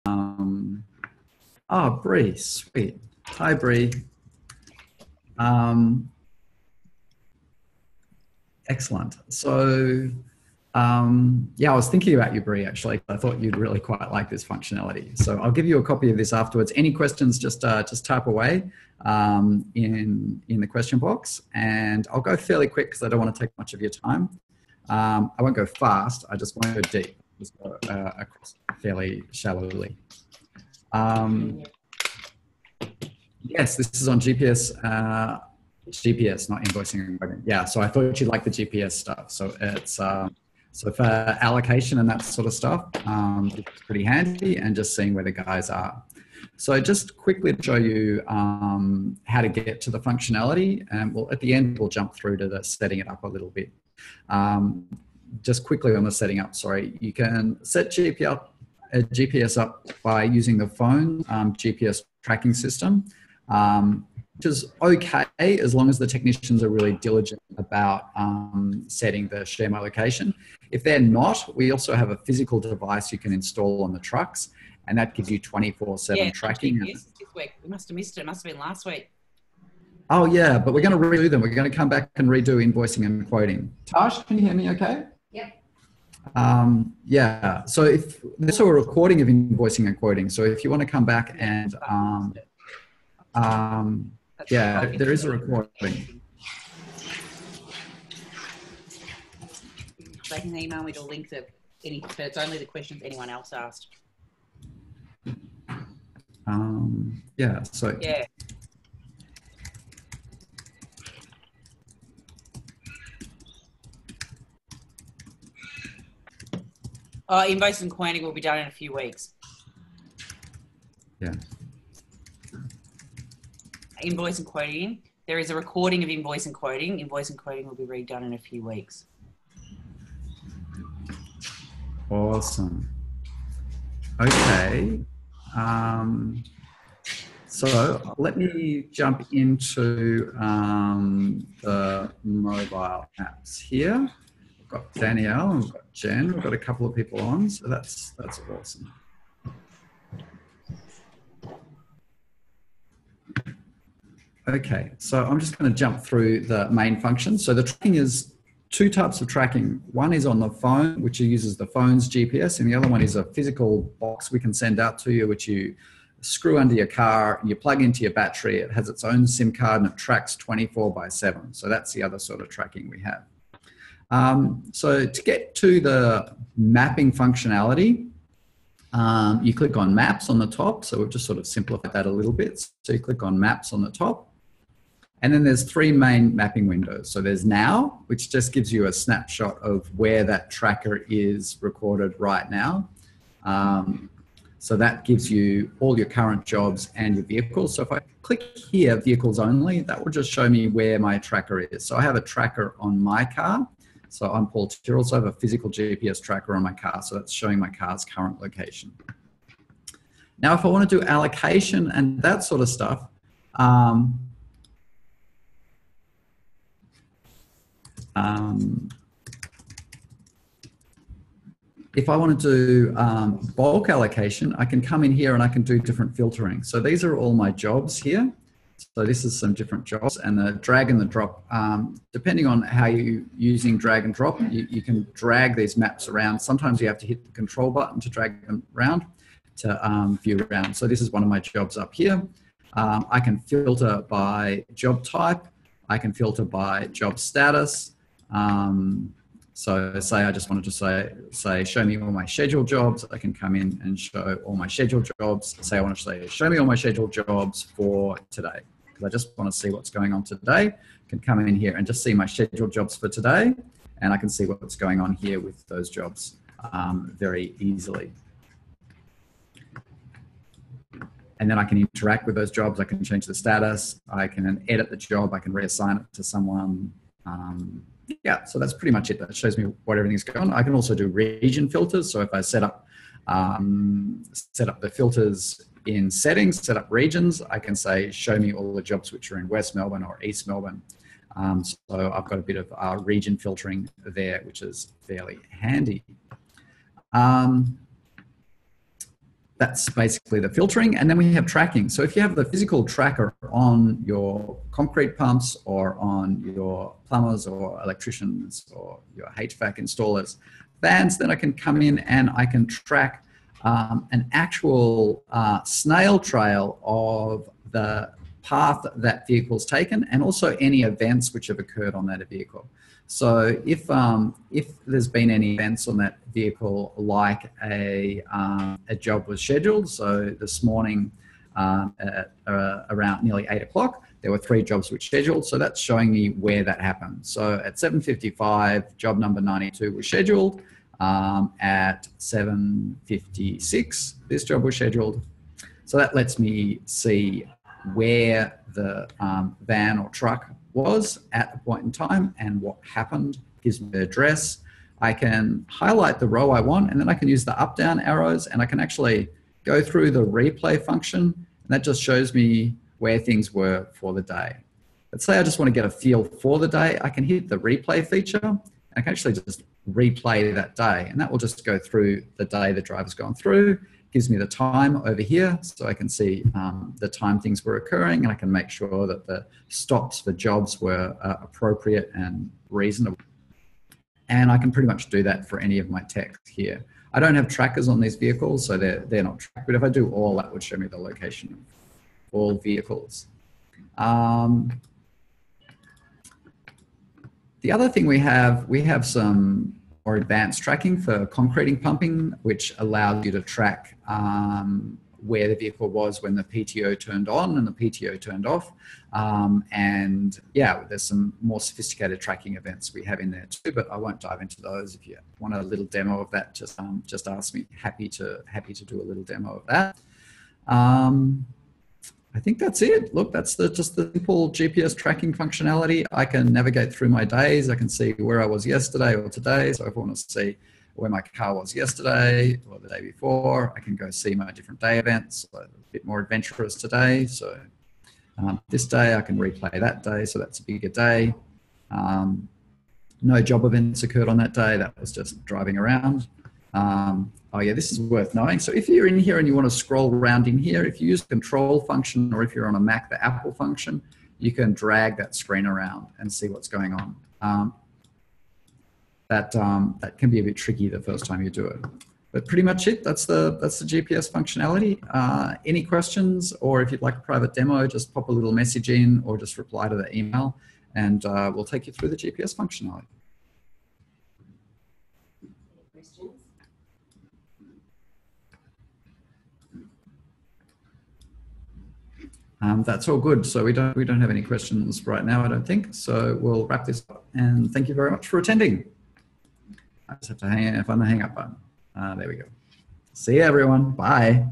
Oh, Bree, sweet. Hi, Bree. Excellent. So, yeah, I was thinking about you, Bree, actually. I thought you'd really quite like this functionality. So I'll give you a copy of this afterwards. Any questions, just type away in the question box. And I'll go fairly quick because I don't want to take much of your time. I won't go fast. I just won't go deep. Just go across fairly shallowly. Yes, this is on GPS. GPS, not invoicing and quoting. Yeah, so I thought you'd like the GPS stuff. So it's so for allocation and that sort of stuff, it's pretty handy, and just seeing where the guys are. So just quickly to show you how to get to the functionality, and at the end we'll jump through to the setting it up a little bit. Just quickly on the setting up, sorry, you can set GPS up by using the phone GPS tracking system. Which is okay as long as the technicians are really diligent about setting the share my location. If they're not, we also have a physical device you can install on the trucks, and that gives you 24/7 tracking. This week. We must have missed it. It must have been last week. Oh yeah, but we're going to redo them. We're going to come back and redo invoicing and quoting. Tash, can you hear me okay? Yep. Yeah, so if this is a recording of invoicing and quoting, so if you want to come back and yeah, there is a recording. They can email me the link to any, but it's only the questions anyone else asked. Yeah, so. Yeah. Invoice and quoting will be done in a few weeks. Yeah. Invoice and quoting. There is a recording of invoice and quoting. Invoice and quoting will be redone in a few weeks. Awesome. Okay. So let me jump into the mobile apps here. We've got Danielle and we've got Jen. We've got a couple of people on, so that's awesome. Okay, so I'm just going to jump through the main functions. So the tracking is two types of tracking. One is on the phone, which uses the phone's GPS, and the other one is a physical box we can send out to you, which you screw under your car, you plug into your battery, it has its own SIM card, and it tracks 24/7. So that's the other sort of tracking we have. So to get to the mapping functionality, you click on Maps on the top. So we've just sort of simplified that a little bit. So you click on Maps on the top. And then there's three main mapping windows. So there's Now, which just gives you a snapshot of where that tracker is recorded right now. So that gives you all your current jobs and your vehicles. So if I click here, Vehicles Only, that will just show me where my tracker is. So I have a tracker on my car. So I'm Paul Tyrrell, so I have a physical GPS tracker on my car. So that's showing my car's current location. Now, if I want to do allocation and that sort of stuff, if I want to do bulk allocation, I can come in here and I can do different filtering. So these are all my jobs here. So this is some different jobs, and the drag and the drop, depending on how you're using drag and drop, you can drag these maps around. Sometimes you have to hit the control button to drag them around to view around. So this is one of my jobs up here. I can filter by job type. I can filter by job status. So say I just wanted to say, show me all my scheduled jobs. I can come in and show all my scheduled jobs. Say I want to say, show me all my scheduled jobs for today. Because I just want to see what's going on today. I can come in here and just see my scheduled jobs for today. And I can see what's going on here with those jobs very easily. And then I can interact with those jobs. I can change the status. I can edit the job. I can reassign it to someone. Yeah, so that's pretty much it. That shows me what everything's going on. I can also do region filters. So if I set up the filters in settings, set up regions, I can say, show me all the jobs which are in West Melbourne or East Melbourne. So I've got a bit of region filtering there, which is fairly handy. that's basically the filtering. And then we have tracking. So if you have the physical tracker on your concrete pumps or on your plumbers or electricians or your HVAC installers vans, then I can come in and I can track an actual snail trail of the path that vehicle's taken, and also any events which have occurred on that vehicle. So if there's been any events on that vehicle, like a job was scheduled, so this morning at around nearly 8 o'clock, there were 3 jobs which scheduled, so that's showing me where that happened. So at 7:55, job number 92 was scheduled. At 7:56, this job was scheduled. So that lets me see where the van or truck was at the point in time and what happened. Gives me the address. I can highlight the row I want, and then I can use the up-down arrows, and I can actually go through the replay function, and that just shows me where things were for the day. Let's say I just want to get a feel for the day. I can hit the replay feature. I can actually just replay that day, and that will just go through the day the driver's gone through. Gives me the time over here, so I can see the time things were occurring, and I can make sure that the stops for jobs were appropriate and reasonable. And I can pretty much do that for any of my text here. I don't have trackers on these vehicles, so they're not tracked, but if I do all, that would show me the location of all vehicles. The other thing we have some more advanced tracking for concreting pumping, which allows you to track where the vehicle was when the PTO turned on and the PTO turned off. And yeah, there's some more sophisticated tracking events we have in there too, but I won't dive into those. If you want a little demo of that, just ask me. Happy to do a little demo of that. I think that's it. Look, that's just the simple GPS tracking functionality. I can navigate through my days. I can see where I was yesterday or today. So if I want to see where my car was yesterday or the day before, I can go see my different day events. So a bit more adventurous today. So this day I can replay that day. So that's a bigger day. No job events occurred on that day. That was just driving around. Oh yeah, this is worth knowing. So if you're in here and you want to scroll around in here, if you use the control function, or if you're on a Mac, the Apple function, you can drag that screen around and see what's going on. That can be a bit tricky the first time you do it. But pretty much it, that's the GPS functionality. Any questions, or if you'd like a private demo, just pop a little message in or just reply to the email, and we'll take you through the GPS functionality. That's all good. So we don't have any questions right now, I don't think. So we'll wrap this up, and thank you very much for attending. I just have to find the hang up button. There we go. See you, everyone. Bye.